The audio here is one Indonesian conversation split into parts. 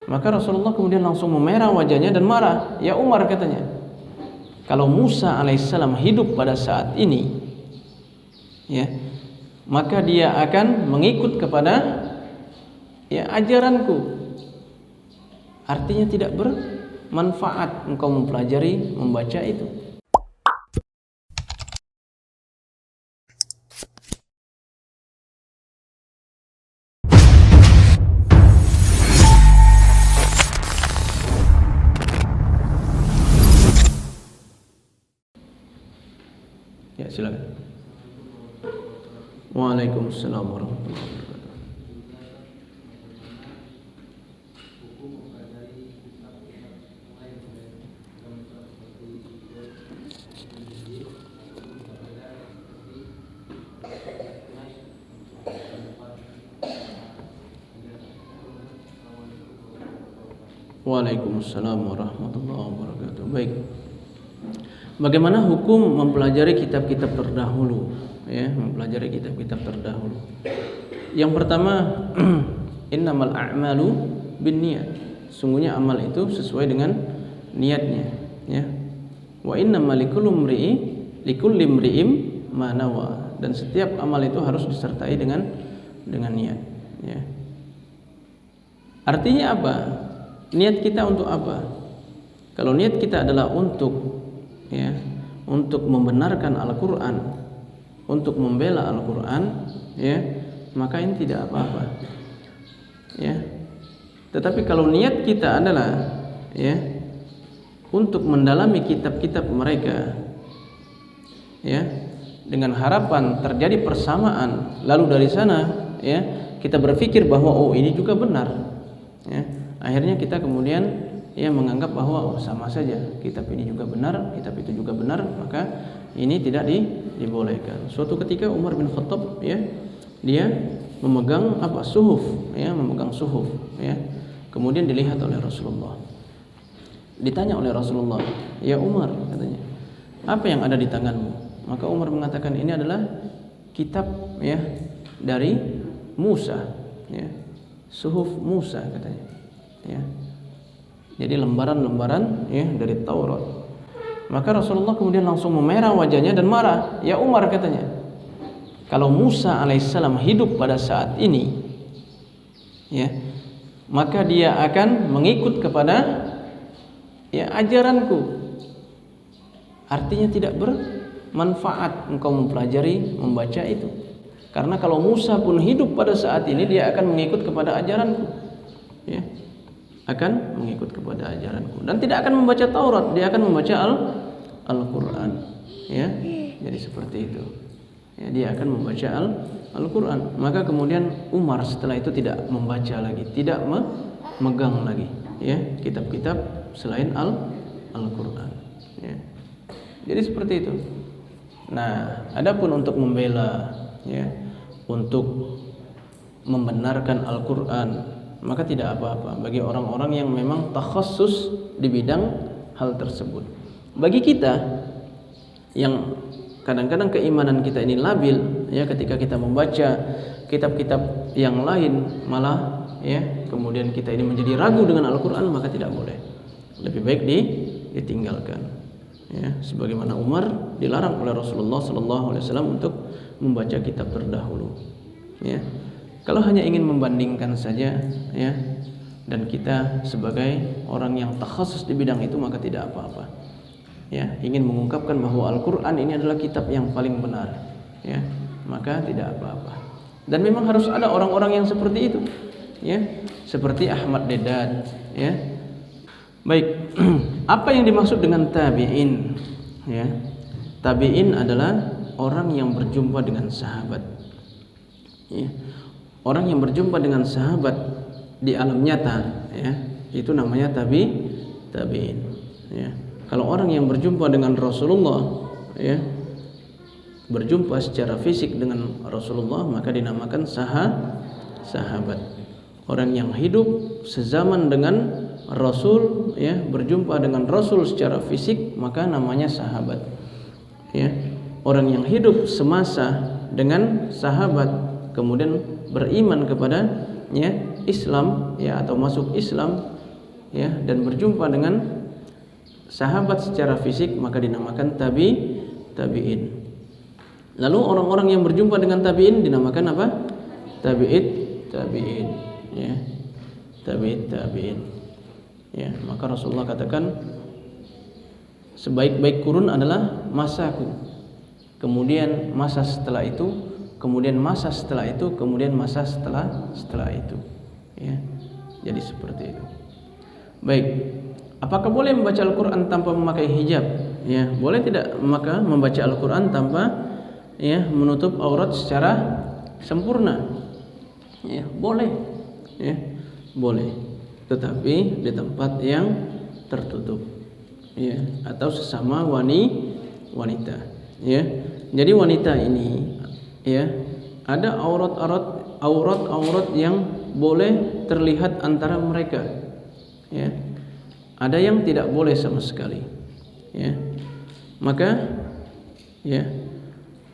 Maka Rasulullah kemudian langsung memerah wajahnya dan marah. Ya Umar, katanya, kalau Musa alaihissalam hidup pada saat ini, ya, maka dia akan mengikut kepada ajaranku. Artinya tidak bermanfaat engkau mempelajari, membaca itu. Ya, silakan. Waalaikumsalam warahmatullahi wabarakatuh. Waalaikumsalam warahmatullahi wabarakatuh. Baik. Bagaimana hukum mempelajari kitab-kitab terdahulu, ya, mempelajari kitab-kitab terdahulu. Yang pertama, innamal a'malu binniyat. Sungguhnya amal itu sesuai dengan niatnya, ya. Wa innamal likulli imri'in ma nawa. Dan setiap amal itu harus disertai dengan niat, ya. Artinya apa? Niat kita untuk apa? Kalau niat kita adalah untuk membenarkan Al-Quran, untuk membela Al-Quran, ya, maka ini tidak apa-apa, ya. Tetapi kalau niat kita adalah, ya, untuk mendalami kitab-kitab mereka, ya, dengan harapan terjadi persamaan, lalu dari sana, ya, kita berpikir bahwa oh ini juga benar, ya, akhirnya kita kemudian menganggap bahwa sama saja, kitab ini juga benar, kitab itu juga benar, maka ini tidak dibolehkan. Suatu ketika Umar bin Khattab, ya, dia memegang suhuf, ya, memegang suhuf, ya. Kemudian dilihat oleh Rasulullah. Ditanya oleh Rasulullah, "Ya Umar," katanya, "apa yang ada di tanganmu?" Maka Umar mengatakan, "Ini adalah kitab, ya, dari Musa, ya. Suhuf Musa," katanya, ya. Jadi lembaran-lembaran, ya, dari Taurat. Maka Rasulullah kemudian langsung memerah wajahnya dan marah. Ya Umar, katanya, kalau Musa alaihissalam hidup pada saat ini, ya, maka dia akan mengikut kepada ajaranku. Artinya tidak bermanfaat engkau mempelajari, membaca itu. Karena kalau Musa pun hidup pada saat ini, dia akan mengikut kepada ajaranku, ya, akan mengikut kepada ajaranku, dan tidak akan membaca Taurat, dia akan membaca Al-Quran, ya. Jadi seperti itu, ya, dia akan membaca Al-Quran. Maka kemudian Umar setelah itu tidak membaca lagi, tidak memegang lagi, ya, kitab-kitab selain Al-Quran, ya. Jadi seperti itu. Nah, adapun untuk membela, ya, untuk membenarkan Al-Quran, maka tidak apa-apa bagi orang-orang yang memang takhassus di bidang hal tersebut. Bagi kita yang kadang-kadang keimanan kita ini labil, ya, ketika kita membaca kitab-kitab yang lain malah, ya, kemudian kita ini menjadi ragu dengan Al-Quran, maka tidak boleh. Lebih baik ditinggalkan, ya. Sebagaimana Umar dilarang oleh Rasulullah SAW untuk membaca kitab terdahulu, ya. Kalau hanya ingin membandingkan saja, ya, dan kita sebagai orang yang takhassus di bidang itu, maka tidak apa-apa, ya. Ingin mengungkapkan bahwa Al-Quran ini adalah kitab yang paling benar, ya, maka tidak apa-apa. Dan memang harus ada orang-orang yang seperti itu, ya, seperti Ahmad Dedan, ya. Baik, apa yang dimaksud dengan tabi'in, ya? Tabi'in adalah orang yang berjumpa dengan sahabat, ya. Orang yang berjumpa dengan sahabat di alam nyata, ya, itu namanya tabi'in, ya. Kalau orang yang berjumpa dengan Rasulullah, ya, berjumpa secara fisik dengan Rasulullah, maka dinamakan sahabat. Orang yang hidup sezaman dengan Rasul, ya, berjumpa dengan Rasul secara fisik, maka namanya sahabat, ya. Orang yang hidup semasa dengan sahabat, kemudian beriman kepada, ya, Islam, ya, atau masuk Islam, ya, dan berjumpa dengan sahabat secara fisik, maka dinamakan tabi'in. Lalu orang-orang yang berjumpa dengan tabi'in dinamakan apa? Tabi'in, ya. Tabi'in. Ya, maka Rasulullah katakan sebaik-baik kurun adalah masaku. Kemudian masa setelah itu, kemudian masa setelah itu, kemudian masa setelah itu. Ya. Jadi seperti itu. Baik. Apakah boleh membaca Al-Qur'an tanpa memakai hijab? Ya, boleh tidak? Maka membaca Al-Qur'an tanpa ya menutup aurat secara sempurna. Ya, boleh. Ya, boleh. Tetapi di tempat yang tertutup. Ya, atau sesama wanita. Ya. Jadi wanita ini ya, ada aurat yang boleh terlihat antara mereka. Ya. Ada yang tidak boleh sama sekali. Ya. Maka ya,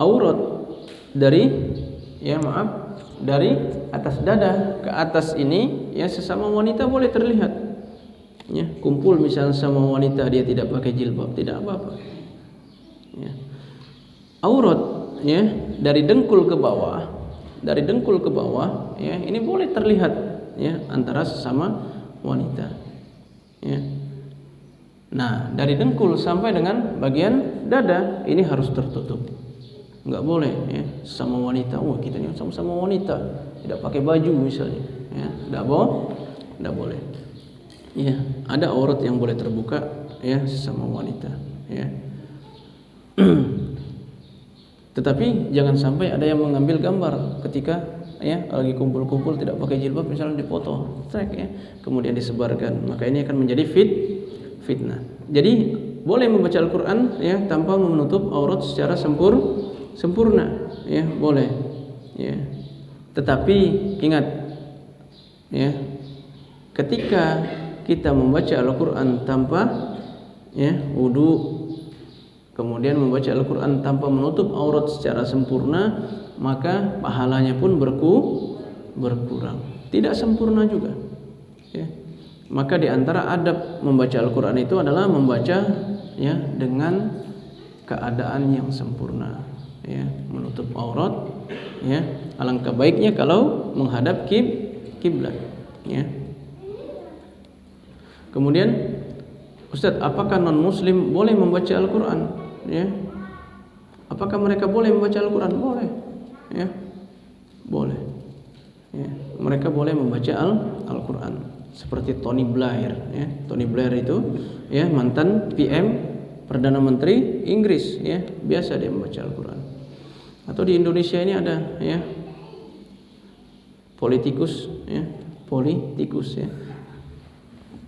aurat dari atas dada ke atas ini ya sesama wanita boleh terlihat. Ya, kumpul misalnya sama wanita dia tidak pakai jilbab, tidak apa-apa. Ya. Aurat ya dari dengkul ke bawah, ya ini boleh terlihat ya antara sesama wanita. Ya. Nah, dari dengkul sampai dengan bagian dada ini harus tertutup. Enggak boleh ya sama wanita. Kita ini sama-sama wanita, tidak pakai baju misalnya. Ya, enggak boleh. Ya, ada aurat yang boleh terbuka ya sesama wanita, ya. Tetapi jangan sampai ada yang mengambil gambar ketika ya lagi kumpul-kumpul tidak pakai jilbab misalnya dipoto, ya, kemudian disebarkan, maka ini akan menjadi fitnah. Jadi boleh membaca Al-Qur'an ya tanpa menutup aurat secara sempurna, ya, boleh. Ya. Tetapi ingat ya, ketika kita membaca Al-Qur'an tanpa ya wudu, kemudian membaca Al-Qur'an tanpa menutup aurat secara sempurna, maka pahalanya pun berkurang. Tidak sempurna juga. Ya. Maka di antara adab membaca Al-Qur'an itu adalah membaca ya dengan keadaan yang sempurna, ya, menutup aurat, ya. Alangkah baiknya kalau menghadap kiblat, ya. Kemudian, Ustaz, apakah non muslim boleh membaca Al-Qur'an? Ya. Apakah mereka boleh membaca Al-Qur'an? Boleh. Ya. Boleh. Ya. Mereka boleh membaca Al-Qur'an. Seperti Tony Blair, ya. Tony Blair itu ya mantan PM Perdana Menteri Inggris, ya. Biasa dia membaca Al-Qur'an. Atau di Indonesia ini ada ya politikus ya, ya.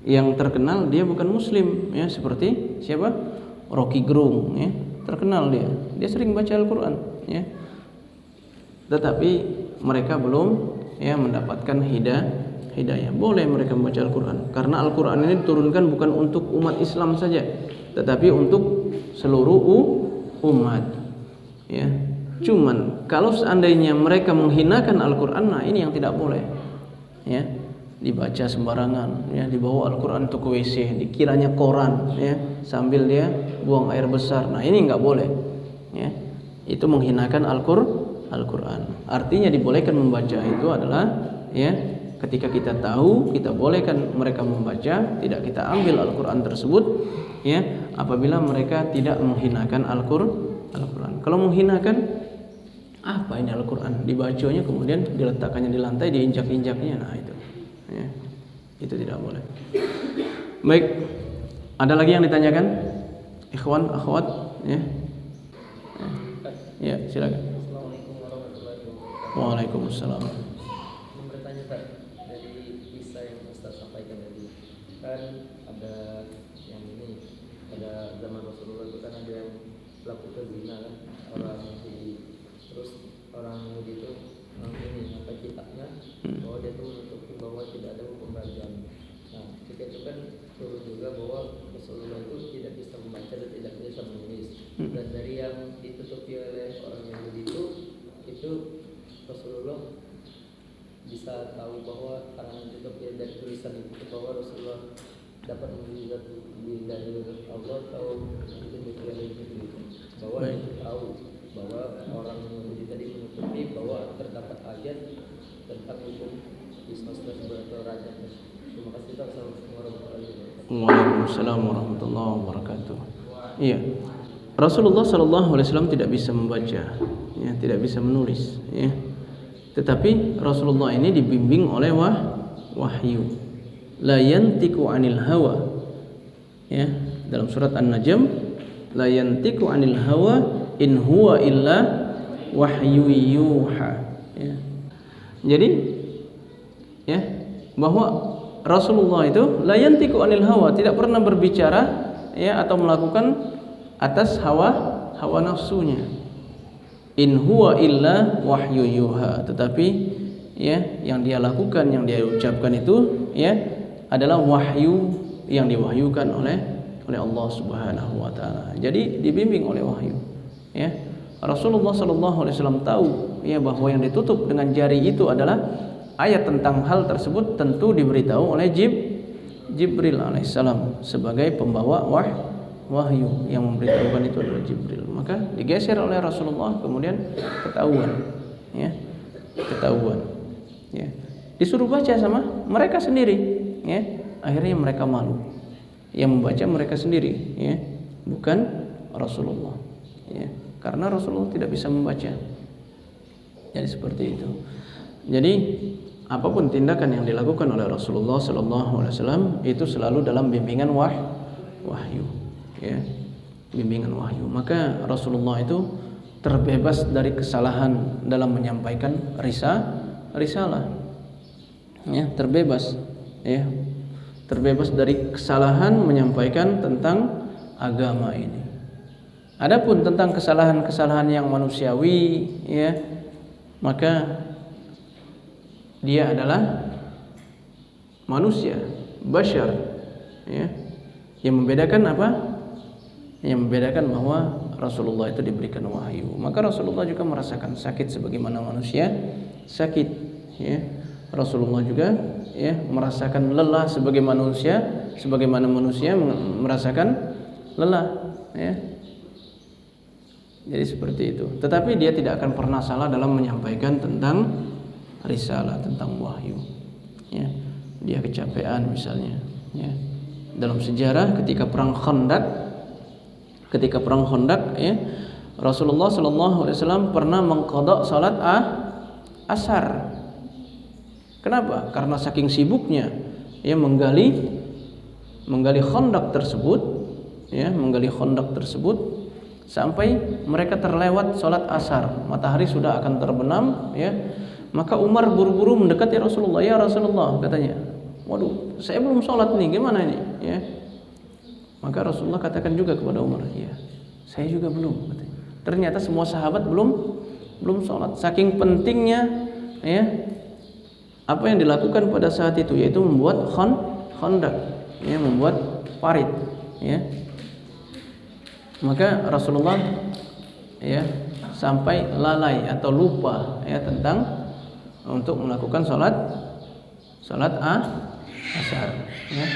Yang terkenal dia bukan muslim ya, seperti siapa? Rocky Gerung ya, terkenal dia sering baca Al-Qur'an ya. Tetapi mereka belum ya mendapatkan hidayah. Boleh mereka membaca Al-Qur'an karena Al-Qur'an ini diturunkan bukan untuk umat Islam saja, tetapi untuk seluruh umat ya. Cuman kalau seandainya mereka menghinakan Al-Qur'an, nah ini yang tidak boleh ya. Dibaca sembarangan ya, dibawa Al-Qur'an untuk ke WC, dikiranya koran ya, sambil dia buang air besar. Nah, ini enggak boleh ya. Itu menghinakan Al-Qur'an. Artinya dibolehkan membaca itu adalah ya ketika kita tahu kita bolehkan mereka membaca, tidak kita ambil Al-Qur'an tersebut ya apabila mereka tidak menghinakan Al-Qur'an. Kalau menghinakan, apa ini Al-Qur'an? Dibacanya kemudian diletakkannya di lantai, diinjak-injaknya. Nah, itu. Ya, itu tidak boleh. Baik, ada lagi yang ditanyakan, ikhwan, akhwat, ya, ya, silakan. Assalamualaikum warahmatullahi wabarakatuh. Waalaikumsalam. Bertanya Pak, dari kisah yang Ustaz sampaikan tadi, kan ada yang ini, ada zaman Rasulullah itu kan ada yang melakukan zina kan, orang Yahudi, terus orang Yahudi itu ini apa kitabnya bahwa dia tuh menutupi bahwa tidak ada hukum rajam. Nah, ketika itu kan turun juga bahwa Rasulullah itu tidak bisa membaca dan tidak bisa menulis. Dan dari yang ditutupi oleh orang Yahudi itu Rasulullah bisa tahu bahwa tangan ditutupi dari tulisan itu bahwa Rasulullah dapat mujizat dari Allah atau itu demikian itu bahwa Baik. itu tahu bahwa orang Yahudi tadi menutupi bahwa terdapat ayat tentang hukum Islam atau raja. Terima kasih Ustaz. Assalamualaikum warahmatullahi wabarakatuh. Waalaikumsalam warahmatullahi wabarakatuh. Iya. Rasulullah sallallahu alaihi wasallam tidak bisa membaca, ya, tidak bisa menulis, ya. Tetapi Rasulullah ini dibimbing oleh wahyu. La yantiqu 'anil hawa. Ya, dalam surat An-Najm, la yantiqu 'anil hawa in huwa illa wahyu yuha. Ya. Jadi, ya, bahwa Rasulullah itu la yantiqu 'anil hawa, tidak pernah berbicara, ya, atau melakukan atas hawa nafsunya. In huwa illa wahyu yuha, tetapi ya yang dia lakukan, yang dia ucapkan itu ya adalah wahyu yang diwahyukan oleh Allah Subhanahu wa taala. Jadi dibimbing oleh wahyu. Ya. Rasulullah sallallahu alaihi wasallam tahu ya bahwa yang ditutup dengan jari itu adalah ayat tentang hal tersebut, tentu diberitahu oleh Jibril alaihissalam sebagai pembawa wahyu. Yang memberitahukan itu adalah Jibril. Maka digeser oleh Rasulullah, kemudian ketahuan, ya, ketahuan, ya. Disuruh baca sama mereka sendiri, ya. Akhirnya mereka malu. Yang membaca mereka sendiri, ya, bukan Rasulullah, ya. Karena Rasulullah tidak bisa membaca. Jadi seperti itu. Jadi apapun tindakan yang dilakukan oleh Rasulullah sallallahu alaihi wasallam itu selalu dalam bimbingan wahyu. Ya, bimbingan wahyu. Maka Rasulullah itu terbebas dari kesalahan dalam menyampaikan risalah. Ya, terbebas. Ya, terbebas dari kesalahan menyampaikan tentang agama ini. Adapun tentang kesalahan-kesalahan yang manusiawi, ya, maka dia adalah manusia, bashar, ya. Yang membedakan apa? Yang membedakan bahwa Rasulullah itu diberikan wahyu. Maka Rasulullah juga merasakan sakit sebagaimana manusia sakit, ya. Rasulullah juga ya merasakan lelah sebagaimana manusia merasakan lelah, ya. Jadi seperti itu. Tetapi dia tidak akan pernah salah dalam menyampaikan tentang risalah, tentang wahyu, ya. Dia kecapean misalnya, ya. Dalam sejarah ketika perang Khandaq, ya, Rasulullah sallallahu alaihi wasallam pernah mengqadha salat asar. Kenapa? Karena saking sibuknya ya menggali Khandaq tersebut, ya, menggali Khandaq tersebut sampai mereka terlewat salat asar. Matahari sudah akan terbenam, ya. Maka Umar buru-buru mendekati Rasulullah. Ya Rasulullah, katanya, waduh, saya belum sholat nih, gimana ini? Ya. Maka Rasulullah katakan juga kepada Umar, ya, saya juga belum. Katanya. Ternyata semua sahabat belum sholat. Saking pentingnya, ya, apa yang dilakukan pada saat itu, yaitu membuat khandaq, ya, membuat parit, ya. Maka Rasulullah, ya, sampai lalai atau lupa, ya, tentang untuk melakukan salat asar, ya.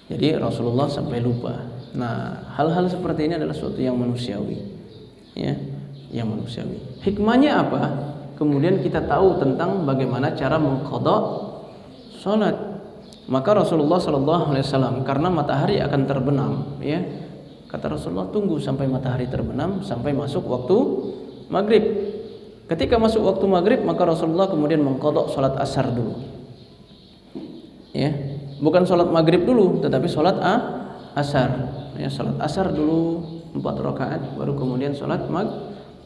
Jadi Rasulullah sampai lupa. Nah, hal-hal seperti ini adalah suatu yang manusiawi, ya, yang manusiawi. Hikmahnya apa? Kemudian kita tahu tentang bagaimana cara mengqadha salat. Maka Rasulullah sallallahu alaihi wasallam karena matahari akan terbenam, ya. Kata Rasulullah, tunggu sampai matahari terbenam sampai masuk waktu maghrib. Ketika masuk waktu maghrib, maka Rasulullah kemudian mengqadha salat asar dulu. Ya, bukan salat maghrib dulu, tetapi salat asar. Ya, salat asar dulu 4 rakaat, baru kemudian salat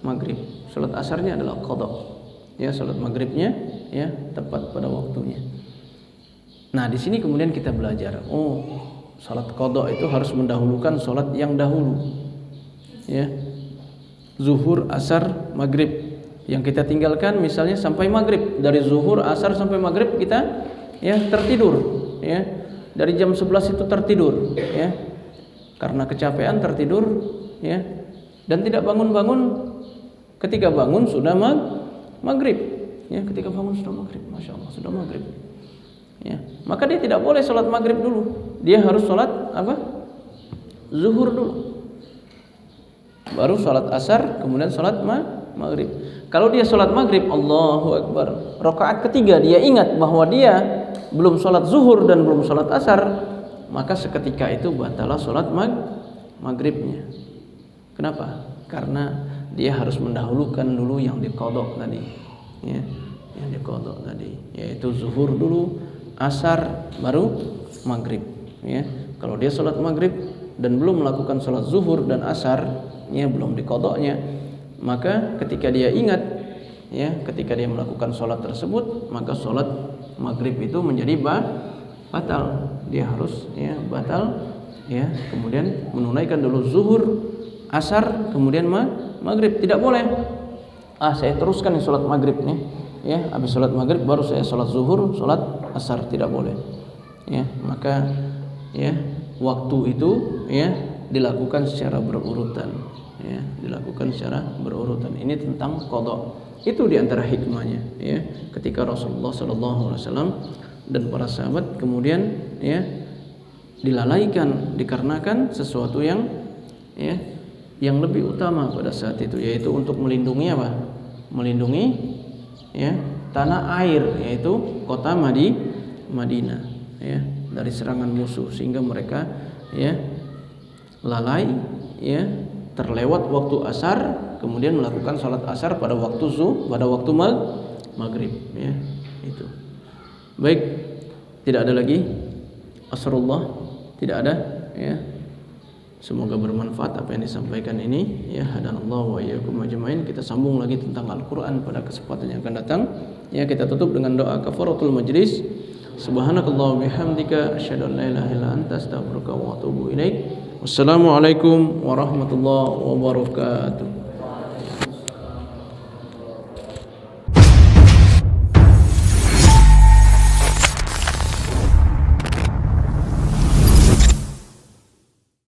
maghrib. Salat asarnya adalah qadha. Ya, salat maghribnya ya tepat pada waktunya. Nah, di sini kemudian kita belajar, oh, salat qadha itu harus mendahulukan salat yang dahulu. Ya. Zuhur, asar, maghrib. Yang kita tinggalkan misalnya sampai maghrib, dari zuhur, asar sampai maghrib kita ya tertidur, ya. Dari jam 11 itu tertidur, ya. Karena kecapean tertidur, ya. Dan tidak bangun-bangun. Ketika bangun sudah maghrib, ya. Ketika bangun sudah maghrib, masya Allah, sudah maghrib, ya. Maka dia tidak boleh sholat maghrib dulu, dia harus sholat apa? Zuhur dulu. Baru sholat asar, kemudian sholat maghrib. Kalau dia sholat maghrib, Allahu Akbar, rakaat ketiga dia ingat bahwa dia belum sholat zuhur dan belum sholat asar, maka seketika itu batalah sholat maghribnya. Kenapa? Karena dia harus mendahulukan dulu yang diqadha tadi, ya, yang diqadha tadi, yaitu zuhur dulu, asar, baru maghrib. Ya, kalau dia sholat maghrib dan belum melakukan sholat zuhur dan asar, ya, belum diqadhanya, maka ketika dia ingat, ya, ketika dia melakukan sholat tersebut, maka sholat maghrib itu menjadi batal. Dia harus, ya, batal, ya, kemudian menunaikan dulu zuhur, asar, kemudian maghrib. Tidak boleh, saya teruskan nih sholat maghrib nih, ya, habis sholat maghrib baru saya sholat zuhur, sholat asar. Tidak boleh, ya. Maka, ya, waktu itu, ya, dilakukan secara berurutan, ya, dilakukan secara berurutan. Ini tentang qadha. Itu diantara hikmahnya, ya, ketika Rasulullah SAW dan para sahabat kemudian, ya, dilalaikan dikarenakan sesuatu yang, ya, yang lebih utama pada saat itu, yaitu untuk melindungi apa? Melindungi, ya, tanah air, yaitu kota Madinah, ya, dari serangan musuh, sehingga mereka, ya, lalai, ya, terlewat waktu asar, kemudian melakukan sholat asar pada waktu maghrib, ya, itu. Baik, tidak ada lagi asrullah, tidak ada, ya. Semoga bermanfaat apa yang disampaikan ini, ya. Hadanallahu wa iyyakum ajmain. Kita sambung lagi tentang Al-Qur'an pada kesempatan yang akan datang. Ya, kita tutup dengan doa kafaratul majlis. Subhanakallah bihamdika asyhadu an la ilaha illa anta astaghfiruka wa atubu ilaik. Wassalamualaikum warahmatullahi wabarakatuh.